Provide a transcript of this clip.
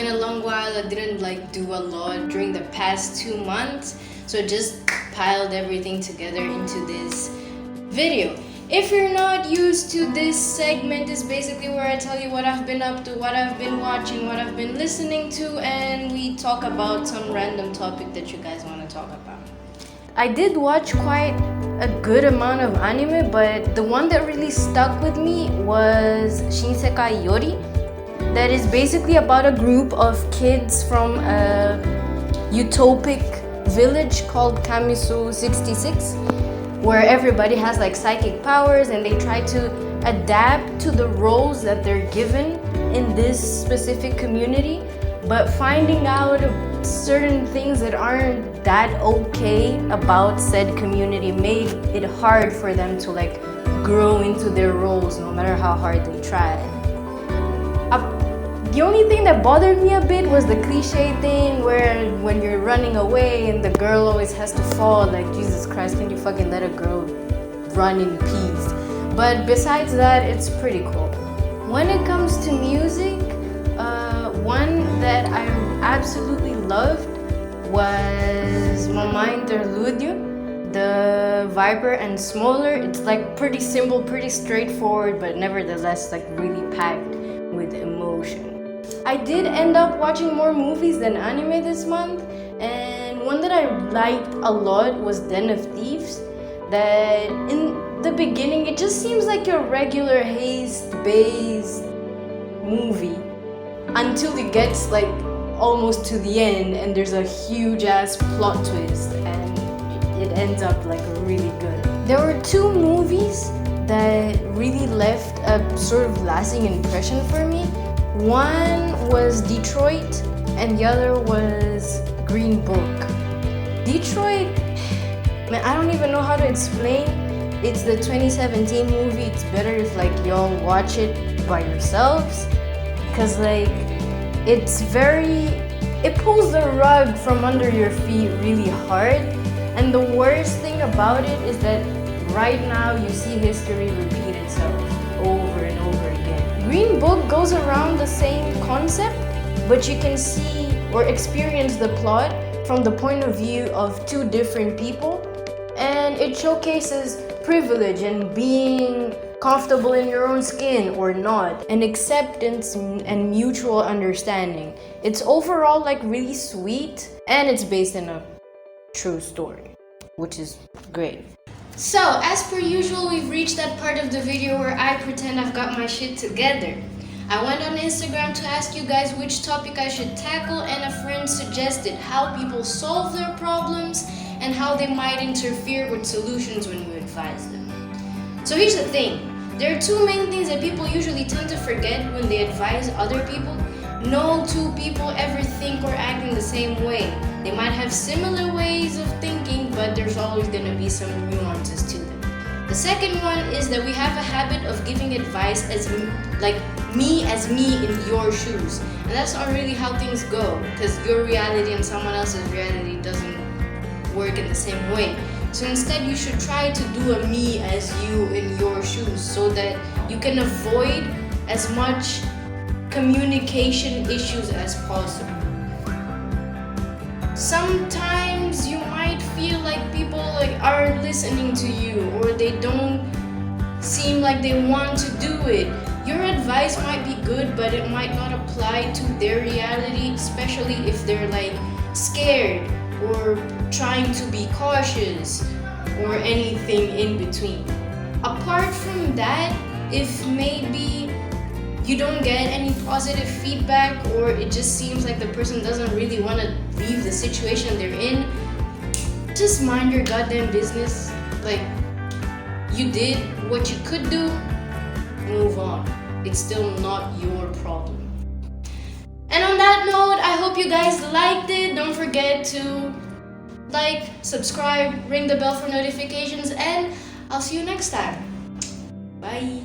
been a long while. I didn't like do a lot during the past 2 months, so I just piled everything together into this video. If you're not used to this segment, is basically where I tell you what I've been up to, what I've been watching, what I've been listening to, and we talk about some random topic that you guys want to talk about. I did watch quite a good amount of anime, but the one that really stuck with me was Shinsekai Yori. That is basically about a group of kids from a utopic village called Kamisu 66, where everybody has like psychic powers and they try to adapt to the roles that they're given in this specific community, but finding out certain things that aren't that okay about said community made it hard for them to like grow into their roles no matter how hard they try. The only thing that bothered me a bit was the cliche thing where when you're running away and the girl always has to fall, like, Jesus Christ, can you fucking let a girl run in peace? But besides that, it's pretty cool. When it comes to music, one that I absolutely loved was Mama Interludio, the Viper and Smoller. It's like pretty simple, pretty straightforward, but nevertheless like really packed with emotion. I did end up watching more movies than anime this month, and one that I liked a lot was Den of Thieves. That in the beginning it just seems like your regular haste-based movie until it gets like almost to the end and there's a huge ass plot twist and it ends up like really good. There were 2 movies that really left a sort of lasting impression for me. One was Detroit and the other was Green Book. Detroit, man, I don't even know how to explain. It's the 2017 movie. It's better if like y'all watch it by yourselves, cause like it pulls the rug from under your feet really hard. And the worst thing about it is that right now you see history repeat itself over and over again. Green Book goes around the same concept, but you can see or experience the plot from the point of view of 2 different people, and it showcases privilege and being comfortable in your own skin or not, and acceptance and mutual understanding. It's overall like really sweet, and it's based in a true story, which is great. So, as per usual, we've reached that part of the video where I pretend I've got my shit together. I went on Instagram to ask you guys which topic I should tackle, and a friend suggested how people solve their problems and how they might interfere with solutions when you advise them. So here's the thing. There are 2 main things that people usually tend to forget when they advise other people. No 2 people ever think or act in the same way. They might have similar ways of thinking, but there's always going to be some nuances to them. The second one is that we have a habit of giving advice as me in your shoes. And that's not really how things go, because your reality and someone else's reality doesn't work in the same way. So instead you should try to do a me as you in your shoes so that you can avoid as much communication issues as possible. Sometimes you might feel like people aren't listening to you, or they don't seem like they want to do it. Your advice might be good, but it might not apply to their reality, especially if they're scared or trying to be cautious or anything in between. Apart from that, if maybe you don't get any positive feedback, or it just seems like the person doesn't really want to leave the situation they're in, just mind your goddamn business. You did what you could do, move on. It's still not your problem. And on that note, I hope you guys liked it. Don't forget to like, subscribe, ring the bell for notifications, and I'll see you next time. Bye.